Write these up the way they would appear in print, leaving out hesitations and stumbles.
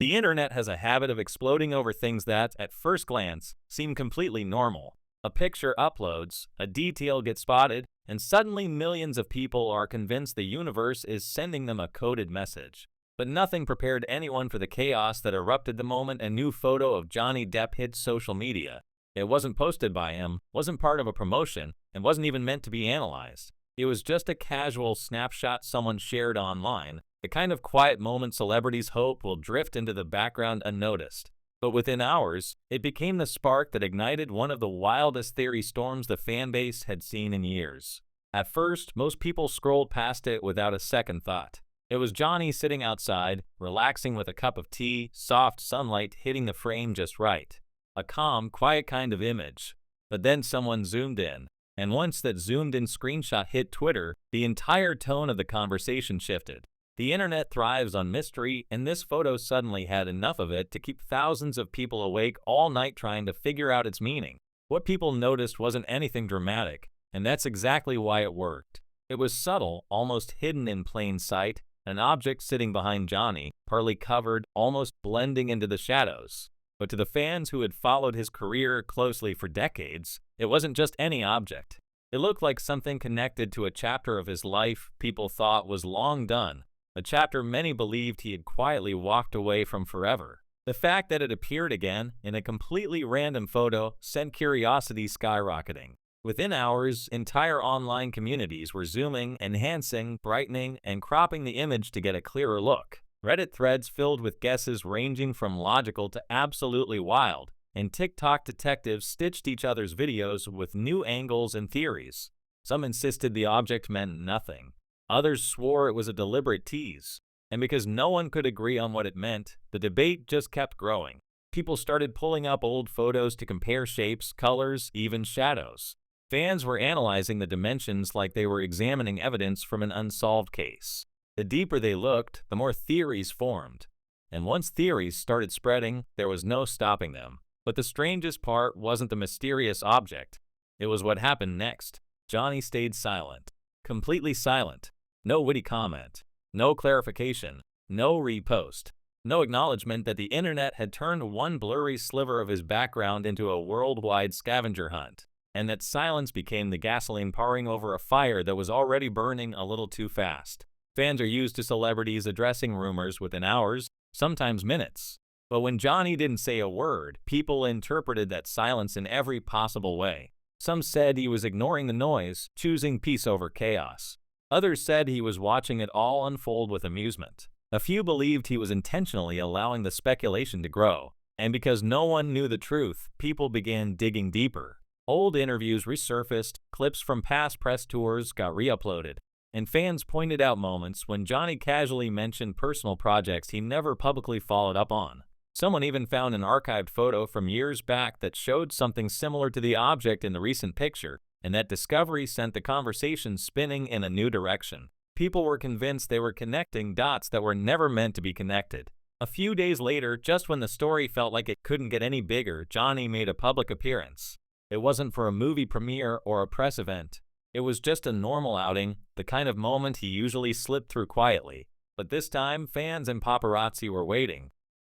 The internet has a habit of exploding over things that, at first glance, seem completely normal. A picture uploads, a detail gets spotted, and suddenly millions of people are convinced the universe is sending them a coded message. But nothing prepared anyone for the chaos that erupted the moment a new photo of Johnny Depp hit social media. It wasn't posted by him, wasn't part of a promotion, and wasn't even meant to be analyzed. It was just a casual snapshot someone shared online, the kind of quiet moment celebrities hope will drift into the background unnoticed. But within hours, it became the spark that ignited one of the wildest theory storms the fanbase had seen in years. At first, most people scrolled past it without a second thought. It was Johnny sitting outside, relaxing with a cup of tea, soft sunlight hitting the frame just right. A calm, quiet kind of image. But then someone zoomed in, and once that zoomed-in screenshot hit Twitter, the entire tone of the conversation shifted. The internet thrives on mystery, and this photo suddenly had enough of it to keep thousands of people awake all night trying to figure out its meaning. What people noticed wasn't anything dramatic, and that's exactly why it worked. It was subtle, almost hidden in plain sight, an object sitting behind Johnny, partly covered, almost blending into the shadows. But to the fans who had followed his career closely for decades, it wasn't just any object. It looked like something connected to a chapter of his life people thought was long done. A chapter many believed he had quietly walked away from forever. The fact that it appeared again in a completely random photo sent curiosity skyrocketing. Within hours, entire online communities were zooming, enhancing, brightening, and cropping the image to get a clearer look. Reddit threads filled with guesses ranging from logical to absolutely wild, and TikTok detectives stitched each other's videos with new angles and theories. Some insisted the object meant nothing. Others swore it was a deliberate tease, and because no one could agree on what it meant, the debate just kept growing. People started pulling up old photos to compare shapes, colors, even shadows. Fans were analyzing the dimensions like they were examining evidence from an unsolved case. The deeper they looked, the more theories formed. And once theories started spreading, there was no stopping them. But the strangest part wasn't the mysterious object. It was what happened next. Johnny stayed silent. Completely silent. No witty comment, no clarification, no repost, no acknowledgement that the internet had turned one blurry sliver of his background into a worldwide scavenger hunt, and that silence became the gasoline pouring over a fire that was already burning a little too fast. Fans are used to celebrities addressing rumors within hours, sometimes minutes. But when Johnny didn't say a word, people interpreted that silence in every possible way. Some said he was ignoring the noise, choosing peace over chaos. Others said he was watching it all unfold with amusement. A few believed he was intentionally allowing the speculation to grow, and because no one knew the truth, people began digging deeper. Old interviews resurfaced, clips from past press tours got re-uploaded, and fans pointed out moments when Johnny casually mentioned personal projects he never publicly followed up on. Someone even found an archived photo from years back that showed something similar to the object in the recent picture, and that discovery sent the conversation spinning in a new direction. People were convinced they were connecting dots that were never meant to be connected. A few days later, just when the story felt like it couldn't get any bigger, Johnny made a public appearance. It wasn't for a movie premiere or a press event. It was just a normal outing, the kind of moment he usually slipped through quietly. But this time, fans and paparazzi were waiting.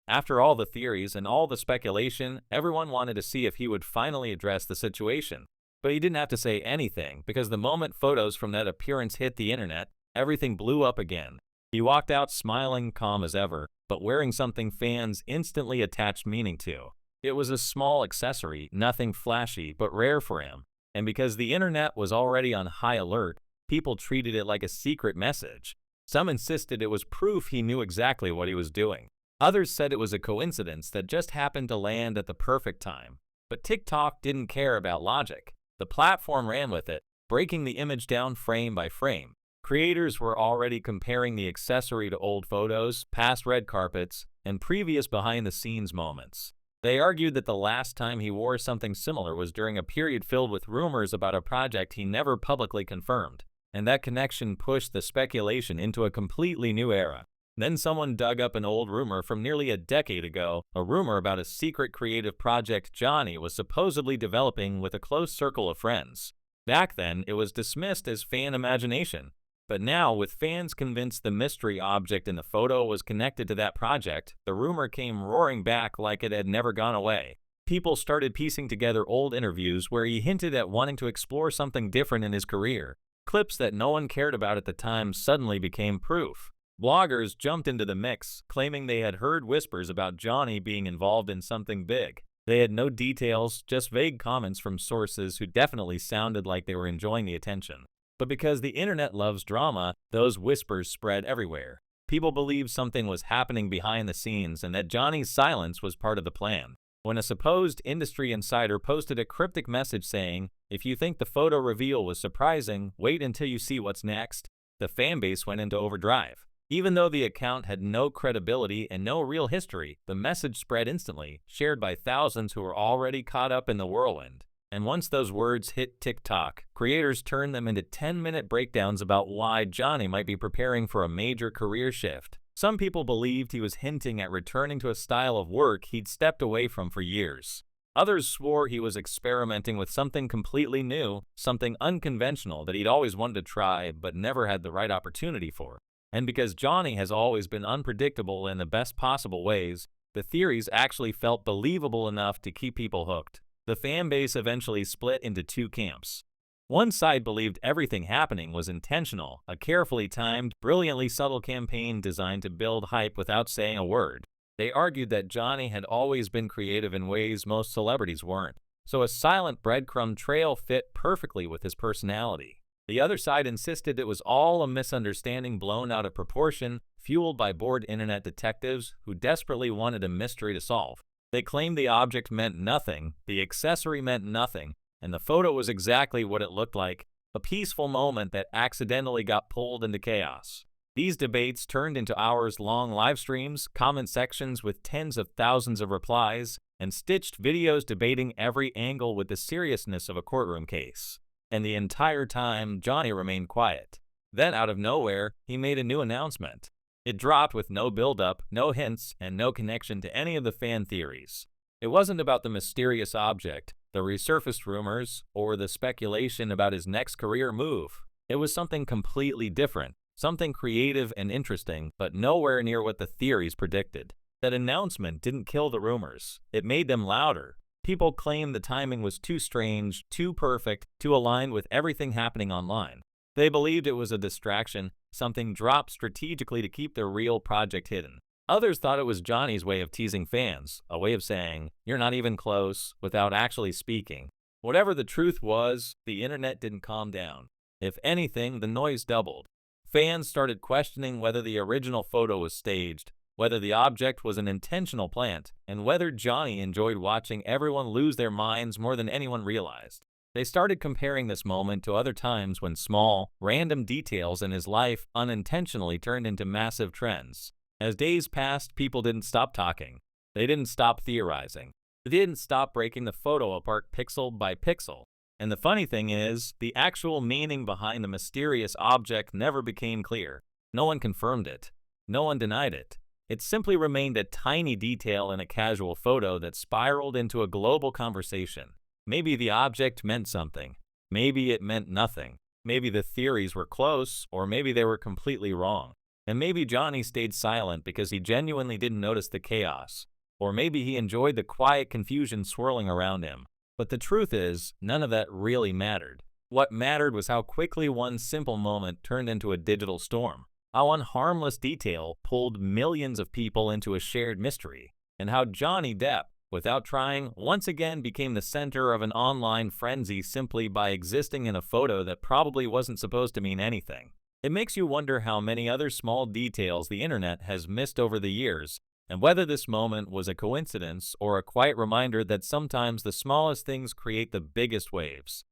After all the theories and all the speculation, everyone wanted to see if he would finally address the situation. But he didn't have to say anything, because the moment photos from that appearance hit the internet, everything blew up again. He walked out smiling, calm as ever, but wearing something fans instantly attached meaning to. It was a small accessory, nothing flashy, but rare for him. And because the internet was already on high alert, people treated it like a secret message. Some insisted it was proof he knew exactly what he was doing. Others said it was a coincidence that just happened to land at the perfect time. But TikTok didn't care about logic. The platform ran with it, breaking the image down frame by frame. Creators were already comparing the accessory to old photos, past red carpets, and previous behind-the-scenes moments. They argued that the last time he wore something similar was during a period filled with rumors about a project he never publicly confirmed, and that connection pushed the speculation into a completely new era. Then someone dug up an old rumor from nearly a decade ago, a rumor about a secret creative project Johnny was supposedly developing with a close circle of friends. Back then, it was dismissed as fan imagination. But now, with fans convinced the mystery object in the photo was connected to that project, the rumor came roaring back like it had never gone away. People started piecing together old interviews where he hinted at wanting to explore something different in his career. Clips that no one cared about at the time suddenly became proof. Bloggers jumped into the mix, claiming they had heard whispers about Johnny being involved in something big. They had no details, just vague comments from sources who definitely sounded like they were enjoying the attention. But because the internet loves drama, those whispers spread everywhere. People believed something was happening behind the scenes and that Johnny's silence was part of the plan. When a supposed industry insider posted a cryptic message saying, "If you think the photo reveal was surprising, wait until you see what's next," the fanbase went into overdrive. Even though the account had no credibility and no real history, the message spread instantly, shared by thousands who were already caught up in the whirlwind. And once those words hit TikTok, creators turned them into 10-minute breakdowns about why Johnny might be preparing for a major career shift. Some people believed he was hinting at returning to a style of work he'd stepped away from for years. Others swore he was experimenting with something completely new, something unconventional that he'd always wanted to try but never had the right opportunity for. And because Johnny has always been unpredictable in the best possible ways, the theories actually felt believable enough to keep people hooked. The fanbase eventually split into two camps. One side believed everything happening was intentional, a carefully timed, brilliantly subtle campaign designed to build hype without saying a word. They argued that Johnny had always been creative in ways most celebrities weren't, so a silent breadcrumb trail fit perfectly with his personality. The other side insisted it was all a misunderstanding blown out of proportion, fueled by bored internet detectives who desperately wanted a mystery to solve. They claimed the object meant nothing, the accessory meant nothing, and the photo was exactly what it looked like, a peaceful moment that accidentally got pulled into chaos. These debates turned into hours-long live streams, comment sections with tens of thousands of replies, and stitched videos debating every angle with the seriousness of a courtroom case. And the entire time, Johnny remained quiet. Then, out of nowhere, he made a new announcement. It dropped with no build-up, no hints, and no connection to any of the fan theories. It wasn't about the mysterious object, the resurfaced rumors, or the speculation about his next career move. It was something completely different, something creative and interesting, but nowhere near what the theories predicted. That announcement didn't kill the rumors. It made them louder. People claimed the timing was too strange, too perfect, too aligned with everything happening online. They believed it was a distraction, something dropped strategically to keep their real project hidden. Others thought it was Johnny's way of teasing fans, a way of saying, "You're not even close," without actually speaking. Whatever the truth was, the internet didn't calm down. If anything, the noise doubled. Fans started questioning whether the original photo was staged, whether the object was an intentional plant, and whether Johnny enjoyed watching everyone lose their minds more than anyone realized. They started comparing this moment to other times when small, random details in his life unintentionally turned into massive trends. As days passed, people didn't stop talking. They didn't stop theorizing. They didn't stop breaking the photo apart pixel by pixel. And the funny thing is, the actual meaning behind the mysterious object never became clear. No one confirmed it. No one denied it. It simply remained a tiny detail in a casual photo that spiraled into a global conversation. Maybe the object meant something. Maybe it meant nothing. Maybe the theories were close, or maybe they were completely wrong. And maybe Johnny stayed silent because he genuinely didn't notice the chaos. Or maybe he enjoyed the quiet confusion swirling around him. But the truth is, none of that really mattered. What mattered was how quickly one simple moment turned into a digital storm. How one harmless detail pulled millions of people into a shared mystery, and how Johnny Depp, without trying, once again became the center of an online frenzy simply by existing in a photo that probably wasn't supposed to mean anything. It makes you wonder how many other small details the internet has missed over the years, and whether this moment was a coincidence or a quiet reminder that sometimes the smallest things create the biggest waves.